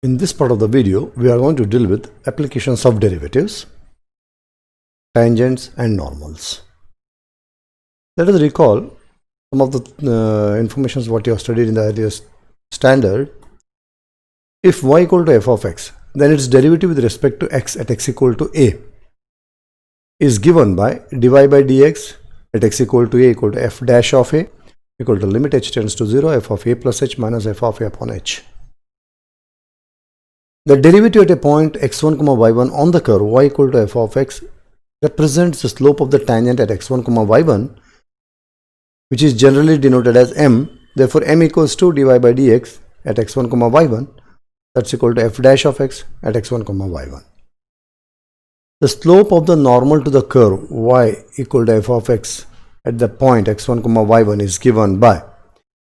In this part of the video, we are going to deal with applications of derivatives, tangents and normals. Let us recall some of the information what you have studied in the earlier standard. If y equal to f of x, then its derivative with respect to x at x equal to a is given by dy by dx at x equal to a equal to f dash of a equal to limit h tends to 0 f of a plus h minus f of a upon h. The derivative at a point x1, y1 on the curve y equal to f of x represents the slope of the tangent at x1, y1, which is generally denoted as m. Therefore, m equals to dy by dx at x1, y1, that's equal to f dash of x at x1, y1. The slope of the normal to the curve y equal to f of x at the point x1, y1 is given by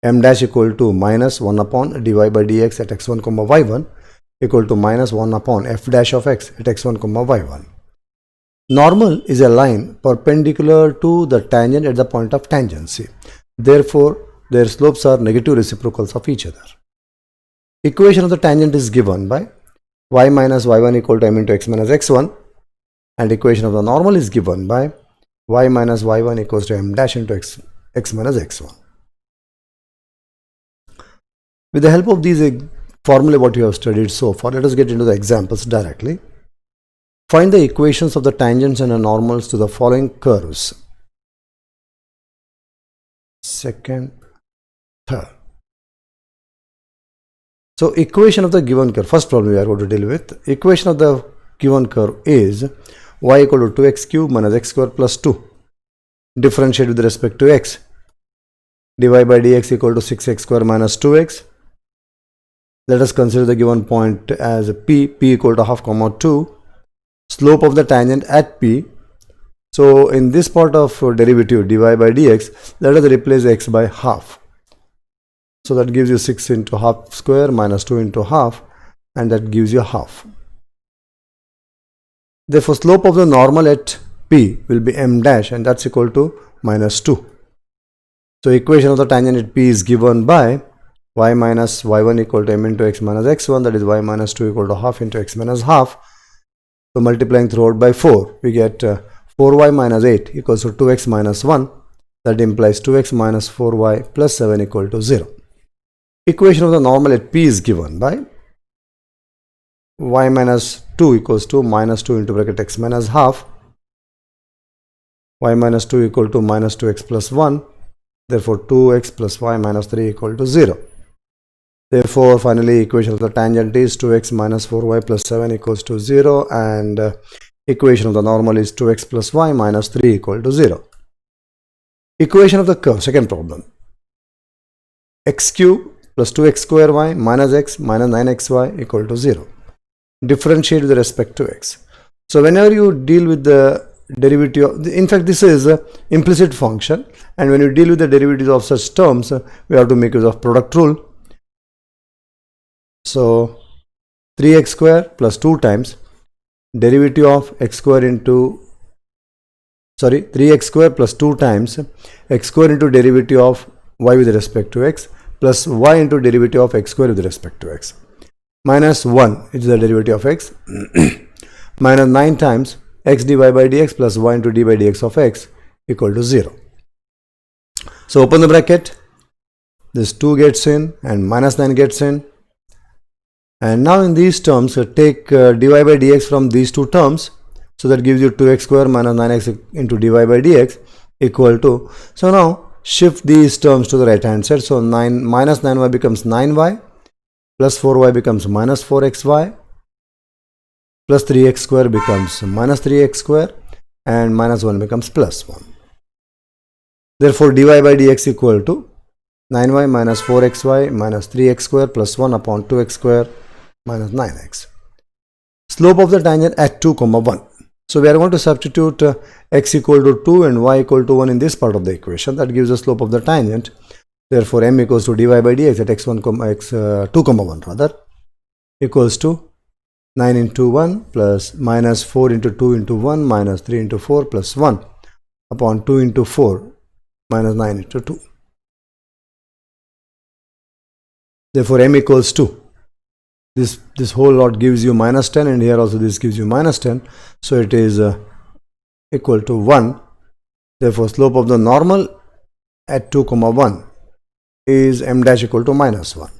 m dash equal to minus 1 upon dy by dx at x1, y1 equal to minus 1 upon f dash of x at x1, y1. Normal is a line perpendicular to the tangent at the point of tangency. Therefore, their slopes are negative reciprocals of each other. Equation of the tangent is given by y minus y1 equal to m into x minus x1, and equation of the normal is given by y minus y1 equals to m dash into x minus x1. With the help of these formulae what you have studied so far, let us get into the examples directly. Find the equations of the tangents and the normals to the following curves. Second, third. So equation of the given curve, first problem we are going to deal with. Equation of the given curve is y equal to 2x cube minus x square plus 2. Differentiate with respect to x. dy by dx equal to 6x square minus 2x. Let us consider the given point as p equal to half comma 2. Slope of the tangent at p. So in this part of derivative dy by dx, let us replace x by half. So that gives you 6 into half square minus 2 into half, and that gives you half. Therefore, slope of the normal at p will be m dash, and that's equal to minus 2. So equation of the tangent at p is given by y minus y1 equal to m into x minus x1, that is y minus 2 equal to half into x minus half. So multiplying throughout by 4, we get 4y minus 8 equals to 2x minus 1. That implies 2x minus 4y plus 7 equal to 0. Equation of the normal at p is given by y minus 2 equals to minus 2 into bracket x minus half, y minus 2 equal to minus 2x plus 1. Therefore, 2x plus y minus 3 equal to 0. Therefore, finally, equation of the tangent is 2x minus 4y plus 7 equals to 0, and equation of the normal is 2x plus y minus 3 equal to 0. Equation of the curve, second problem. X cube plus 2x square y minus x minus 9xy equal to 0. Differentiate with respect to x. So whenever you deal with the derivative, in fact this is an implicit function, and when you deal with the derivatives of such terms, we have to make use of product rule. So 3x square plus 2 times derivative of x square into 3x square plus 2 times x square into derivative of y with respect to x plus y into derivative of x square with respect to x. Minus 1 is the derivative of x minus 9 times x dy by dx plus y into d by dx of x equal to 0. So open the bracket, this 2 gets in and minus 9 gets in. And now in these terms, take dy by dx from these two terms. So that gives you 2x square minus 9x into dy by dx equal to. So now shift these terms to the right hand side. So minus 9y becomes 9y, plus 4y becomes minus 4xy, plus 3x square becomes minus 3x square, and minus 1 becomes plus 1. Therefore, dy by dx equal to 9y minus 4xy minus 3x square plus 1 upon 2x square minus 9x. Slope of the tangent at 2, 1. So we are going to substitute x equal to 2 and y equal to 1 in this part of the equation. That gives the slope of the tangent. Therefore, m equals to dy by dx at x2, 1 rather equals to 9 into 1 plus minus 4 into 2 into 1 minus 3 into 4 plus 1 upon 2 into 4 minus 9 into 2. Therefore, m equals to this whole lot gives you minus 10, and here also this gives you minus 10, so it is equal to 1. Therefore slope of the normal at 2 comma 1 is m dash equal to minus 1.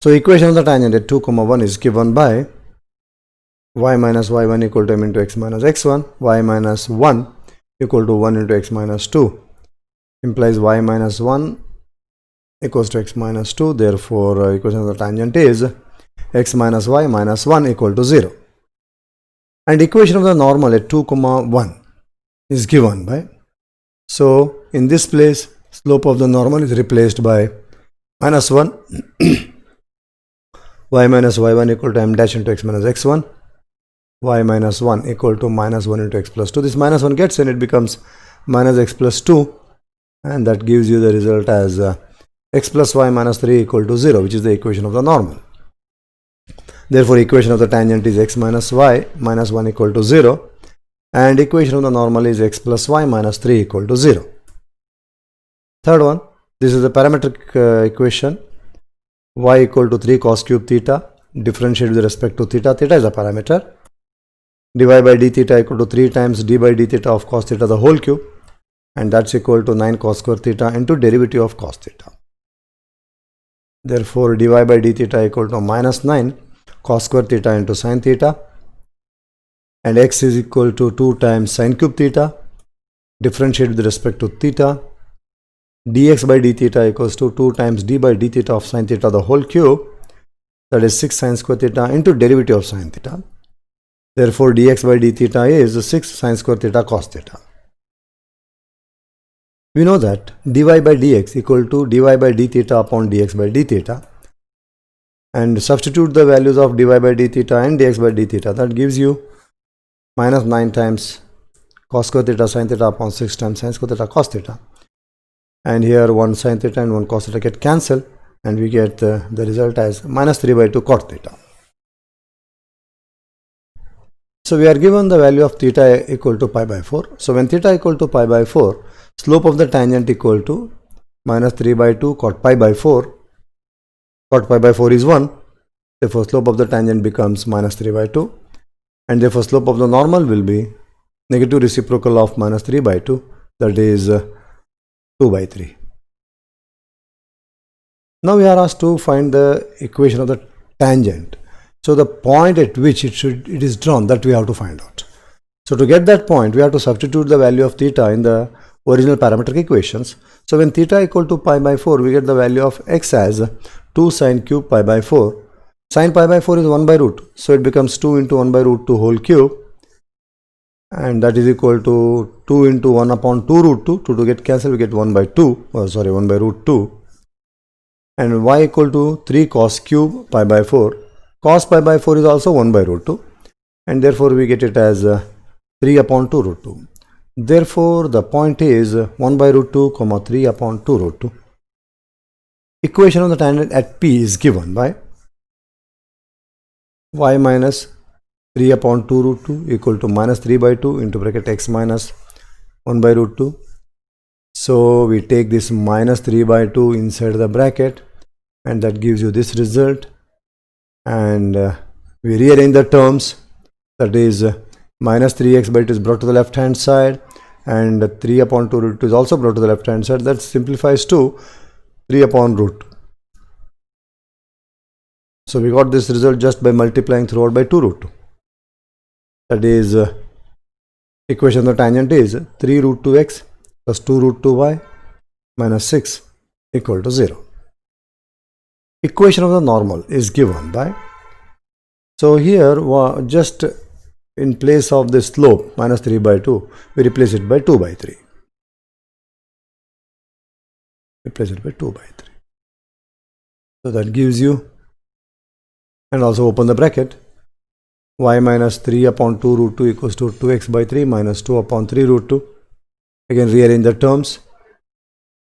So equation of the tangent at 2 comma 1 is given by y minus y1 equal to m into x minus x1, y minus 1 equal to 1 into x minus 2, implies y minus 1 equals to x minus 2. Therefore equation of the tangent is x minus y minus 1 equal to 0. And equation of the normal at 2 comma 1 is given by, so in this place slope of the normal is replaced by minus 1 y minus y1 equal to m dash into x minus x1, y minus 1 equal to minus 1 into x plus 2. This minus 1 gets in, it becomes minus x plus 2, and that gives you the result as x plus y minus 3 equal to 0, which is the equation of the normal. Therefore equation of the tangent is x minus y minus 1 equal to 0, and equation of the normal is x plus y minus 3 equal to 0. Third one, this is the parametric equation, y equal to 3 cos cube theta, differentiate with respect to theta, theta is a parameter, dy by d theta equal to 3 times d by d theta of cos theta the whole cube, and that's equal to 9 cos square theta into derivative of cos theta. Therefore dy by d theta equal to minus 9 cos square theta into sin theta, and x is equal to 2 times sin cube theta, differentiate with respect to theta, dx by d theta equals to 2 times d by d theta of sin theta the whole cube, that is 6 sin square theta into derivative of sin theta. Therefore dx by d theta is 6 sin square theta cos theta. We know that dy by dx equal to dy by d theta upon dx by d theta, and substitute the values of dy by d theta and dx by d theta, that gives you minus 9 times cos square theta sin theta upon 6 times sin square theta cos theta, and here 1 sin theta and 1 cos theta get cancelled, and we get the result as minus 3 by 2 cot theta. So we are given the value of theta equal to pi by 4. So when theta equal to pi by 4, slope of the tangent equal to minus 3 by 2 cot pi by 4. Cot pi by 4 is 1. Therefore slope of the tangent becomes minus 3 by 2. And therefore slope of the normal will be negative reciprocal of minus 3 by 2. That is 2 by 3. Now we are asked to find the equation of the tangent. So the point at which it is drawn, that we have to find out. So to get that point, we have to substitute the value of theta in the original parametric equations. So when theta equal to pi by 4, we get the value of x as 2 sin cube pi by 4. Sin pi by 4 is 1 by root. So it becomes 2 into 1 by root 2 whole cube. And that is equal to 2 into 1 upon 2 root 2. To get cancelled, we get 1 by 2. 1 by root 2. And y equal to 3 cos cube pi by 4. Cos pi by 4 is also 1 by root 2, and therefore we get it as 3 upon 2 root 2. Therefore the point is 1 by root 2 comma 3 upon 2 root 2. Equation of the tangent at P is given by y minus 3 upon 2 root 2 equal to minus 3 by 2 into bracket x minus 1 by root 2. So we take this minus 3 by 2 inside the bracket, and that gives you this result. And we rearrange the terms, that is minus 3x by 2 is brought to the left hand side, and 3 upon 2 root 2 is also brought to the left hand side. That simplifies to 3 upon root 2. So we got this result just by multiplying throughout by 2 root 2. That is equation of the tangent is 3 root 2x plus 2 root 2y minus 6 equal to 0. Equation of the normal is given by, so here just in place of the slope minus 3 by 2, we replace it by 2 by 3. Replace it by 2 by 3. So that gives you, and also open the bracket, y minus 3 upon 2 root 2 equals to 2x by 3 minus 2 upon 3 root 2. Again rearrange the terms.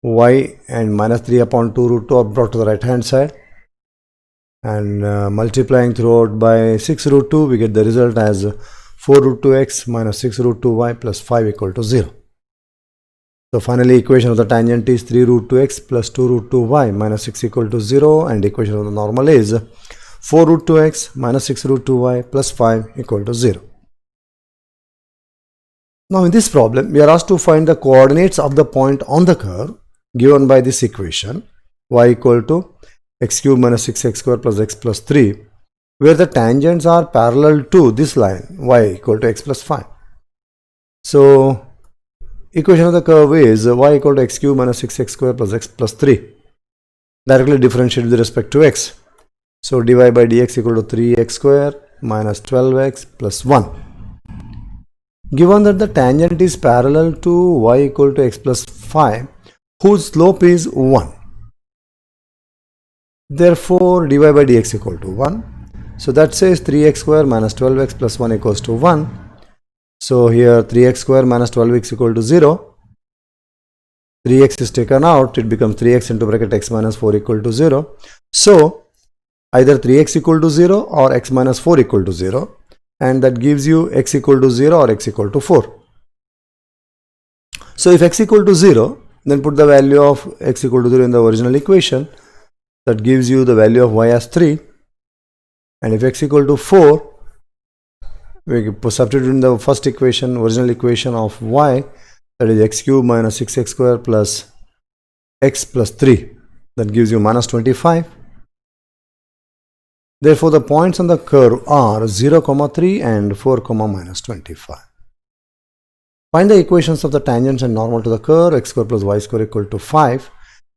Y and minus 3 upon 2 root 2 are brought to the right hand side, and multiplying throughout by 6 root 2, we get the result as 4 root 2x minus 6 root 2y plus 5 equal to 0. So finally equation of the tangent is 3 root 2x plus 2 root 2y minus 6 equal to 0, and equation of the normal is 4 root 2x minus 6 root 2y plus 5 equal to 0. Now in this problem, we are asked to find the coordinates of the point on the curve given by this equation y equal to x cube minus 6x square plus x plus 3, where the tangents are parallel to this line y equal to x plus 5. So equation of the curve is y equal to x cube minus 6x square plus x plus 3. Directly differentiate with respect to x. So dy by dx equal to 3x square minus 12x plus 1. Given that the tangent is parallel to y equal to x plus 5, whose slope is 1. Therefore, dy by dx equal to 1. So that says 3x square minus 12x plus 1 equals to 1. So here 3x square minus 12x equal to 0. 3x is taken out, it becomes 3x into bracket x minus 4 equal to 0. So either 3x equal to 0 or x minus 4 equal to 0, and that gives you x equal to 0 or x equal to 4. So if x equal to 0, then put the value of x equal to 0 in the original equation. That gives you the value of y as 3. And if x equal to 4, we substitute in the first equation, original equation of y, that is x cube minus 6x square plus x plus 3. That gives you minus 25. Therefore, the points on the curve are 0, 3 and 4, minus 25. Find the equations of the tangents and normal to the curve x square plus y square equal to 5,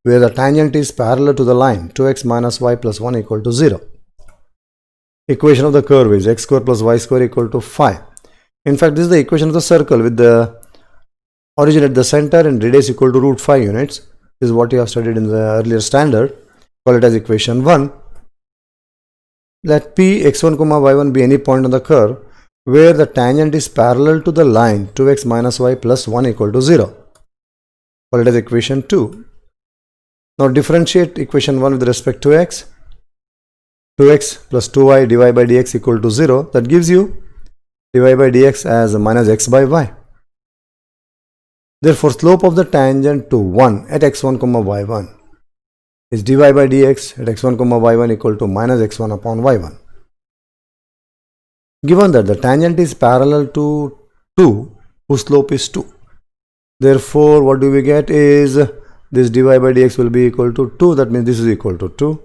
where the tangent is parallel to the line 2x minus y plus 1 equal to 0. Equation of the curve is x square plus y square equal to 5. In fact, this is the equation of the circle with the origin at the center and radius equal to root 5 units. This is what you have studied in the earlier standard. Call it as equation 1. Let p x1, y1 be any point on the curve where the tangent is parallel to the line 2x minus y plus 1 equal to 0. Call it as equation 2. Now differentiate equation 1 with respect to x. 2x plus 2y dy by dx equal to 0. That gives you dy by dx as minus x by y. Therefore, slope of the tangent to 1 at x1, y1 is dy by dx at x1, y1 equal to minus x1 upon y1. Given that the tangent is parallel to 2, whose slope is 2. Therefore, what do we get is this dy by dx will be equal to 2. That means this is equal to 2.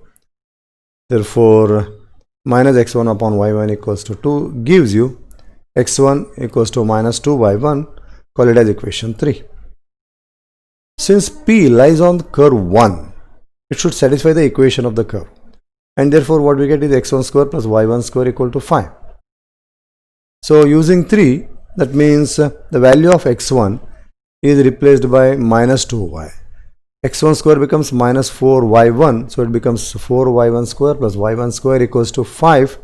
Therefore, minus x1 upon y1 equals to 2 gives you x1 equals to minus 2y1. Call it as equation 3. Since P lies on curve 1, it should satisfy the equation of the curve. And therefore, what we get is x1 square plus y1 square equal to 5. So, using 3, that means the value of x1 is replaced by minus 2y. x1 square becomes minus 4y1. So, it becomes 4y1 square plus y1 square equals to 5.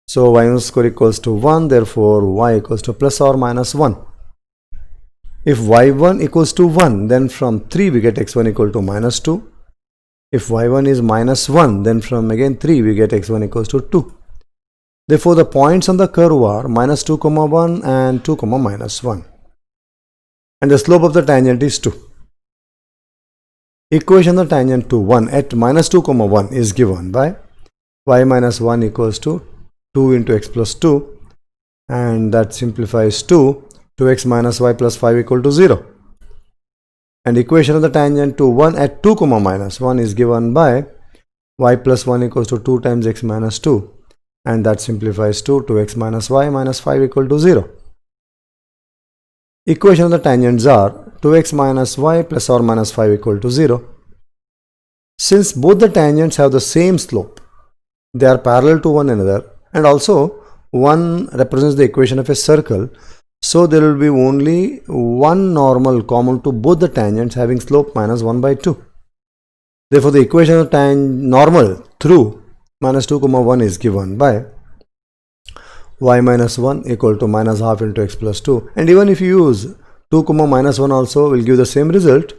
So, y1 square equals to 1. Therefore, y equals to plus or minus 1. If y1 equals to 1, then from 3 we get x1 equal to minus 2. If y1 is minus 1, then from again 3 we get x1 equals to 2. Therefore, the points on the curve are minus 2, 1 and 2, minus 1. And the slope of the tangent is 2. Equation of the tangent to 1 at minus 2, 1 is given by y minus 1 equals to 2 into x plus 2, and that simplifies to 2x minus y plus 5 equal to 0. And equation of the tangent to 1 at 2, minus 1 is given by y plus 1 equals to 2 times x minus 2, and that simplifies to 2x minus y minus 5 equal to 0. Equation of the tangents are 2x minus y plus or minus 5 equal to 0. Since both the tangents have the same slope, they are parallel to one another, and also 1 represents the equation of a circle, so there will be only one normal common to both the tangents having slope minus 1 by 2. Therefore, the equation of normal through minus 2, 1 is given by y minus 1 equal to minus half into x plus 2. And even if you use 2, minus 1 also will give the same result.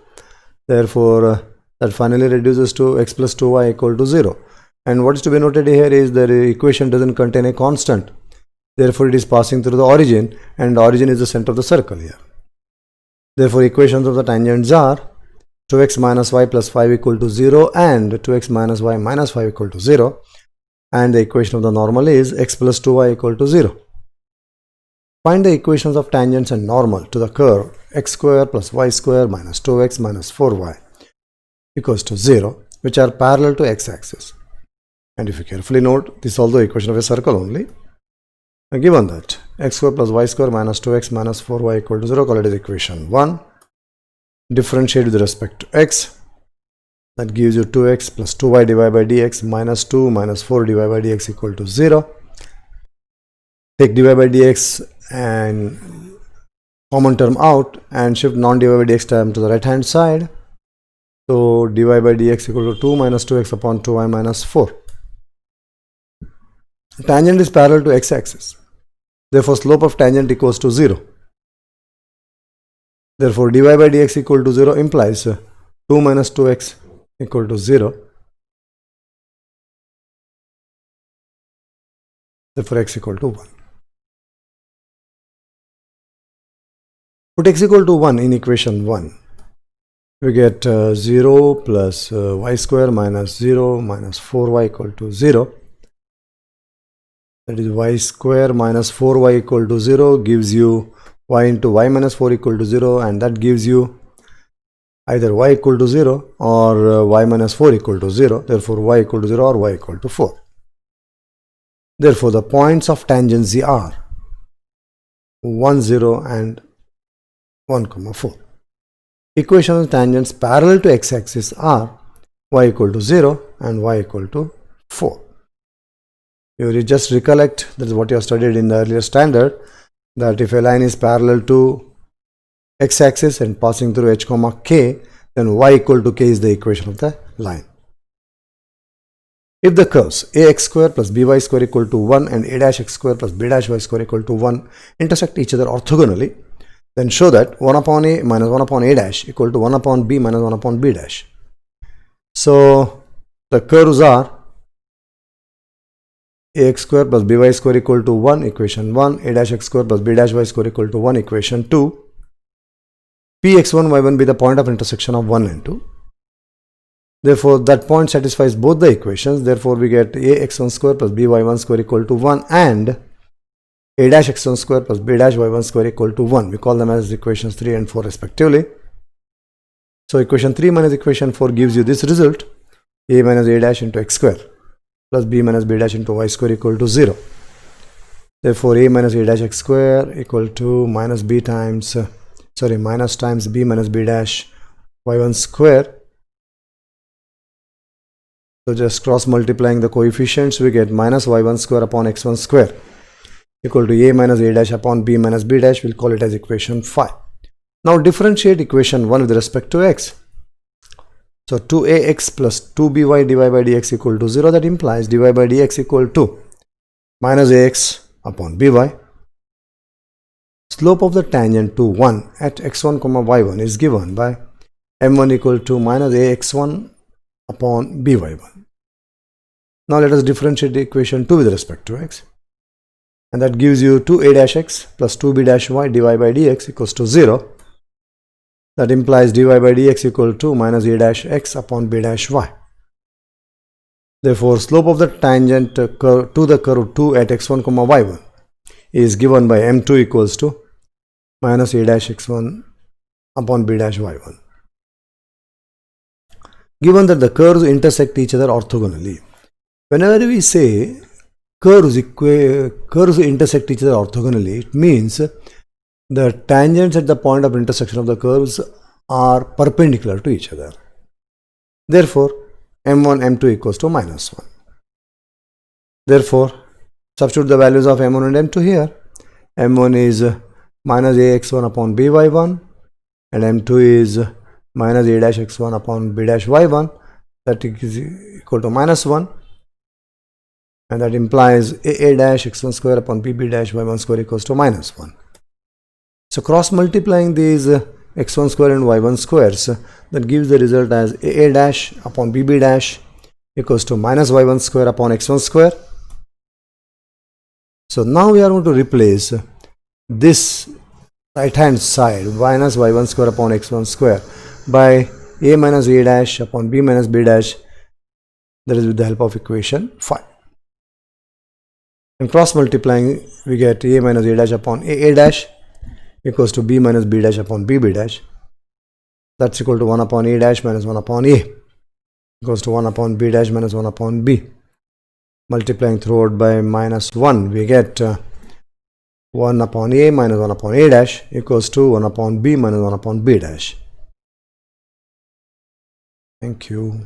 Therefore, that finally reduces to x plus 2y equal to 0. And what is to be noted here is the equation doesn't contain a constant. Therefore, it is passing through the origin, and the origin is the center of the circle here. Therefore, equations of the tangents are 2x minus y plus 5 equal to 0 and 2x minus y minus 5 equal to 0. and the equation of the normal is x plus 2y equal to 0. Find the equations of tangents and normal to the curve x square plus y square minus 2x minus 4y equals to 0, which are parallel to x-axis. And if you carefully note, this is also equation of a circle only. Given that x square plus y square minus 2x minus 4y equal to 0, call it as equation 1. Differentiate with respect to x. That gives you 2x plus 2y divided by dx minus 2 minus 4 divided by dx equal to 0. Take dy by dx and common term out and shift non-dy by dx term to the right hand side. So dy by dx equal to 2 minus 2x upon 2y minus 4. Tangent is parallel to x-axis. Therefore, slope of tangent equals to 0. Therefore, dy by dx equal to 0 implies 2 minus 2x equal to 0. Therefore, x equal to 1. Put x equal to 1 in equation 1. We get 0 plus y square minus 0 minus 4y equal to 0. That is y square minus 4y equal to 0 gives you y into y minus 4 equal to 0, and that gives you either y equal to 0 or y minus 4 equal to 0. Therefore, y equal to 0 or y equal to 4. Therefore, the points of tangency are 1, 0 and 1, 4. Equation of tangents parallel to x-axis are y equal to 0 and y equal to 4. You just recollect, that is what you have studied in the earlier standard, that if a line is parallel to x-axis and passing through h comma k, then y equal to k is the equation of the line. If the curves ax square plus by square equal to 1 and a dash x square plus b dash y square equal to 1 intersect each other orthogonally, then show that 1 upon a minus 1 upon a dash equal to 1 upon b minus 1 upon b dash. So the curves are ax square plus by square equal to 1, equation 1, a dash x square plus b dash y square equal to 1, equation 2. Px1, y1 be the point of intersection of 1 and 2. Therefore, that point satisfies both the equations. Therefore, we get ax1 square plus by1 square equal to 1 and a dash x1 square plus b dash y1 square equal to 1. We call them as equations 3 and 4 respectively. So, equation 3 minus equation 4 gives you this result: a minus a dash into x square plus b minus b dash into y square equal to 0. Therefore, a minus a dash x square equal to minus b times, minus times b minus b dash y1 square. So just cross multiplying the coefficients, we get minus y1 square upon x1 square equal to a minus a dash upon b minus b dash. We'll call it as equation 5. Now differentiate equation 1 with respect to x. So 2ax plus 2by dy by dx equal to 0. That implies dy by dx equal to minus ax upon by. Slope of the tangent to 1 at x1, y1 is given by m1 equal to minus ax1 upon by1. Now let us differentiate the equation 2 with respect to x. And that gives you 2a dash x plus 2b dash y dy by dx equals to 0. That implies dy by dx equal to minus a dash x upon b dash y. Therefore, slope of the tangent to the curve 2 at x1, y1 is given by m2 equals to minus a dash x1 upon b dash y1. Given that the curves intersect each other orthogonally, whenever we say curves intersect each other orthogonally, it means the tangents at the point of intersection of the curves are perpendicular to each other. Therefore, m1, m2 equals to minus 1. Therefore, substitute the values of m1 and m2 here. m1 is minus ax1 upon by1 and m2 is minus a dash x1 upon b dash y1. That is equal to minus 1. And that implies a dash x1 square upon b dash y1 square equals to minus 1. So cross multiplying these x1 square and y1 squares, that gives the result as a dash upon b dash equals to minus y1 square upon x1 square. So now we are going to replace this right hand side minus y1 square upon x1 square by a minus a dash upon b minus b dash, that is with the help of equation 5. And cross multiplying, we get a minus a dash upon a dash equals to b minus b dash upon b dash. That's equal to 1 upon a dash minus 1 upon a equals to 1 upon b dash minus 1 upon b. Multiplying throughout by minus 1, we get 1 upon a minus 1 upon a dash equals to 1 upon b minus 1 upon b dash. Thank you.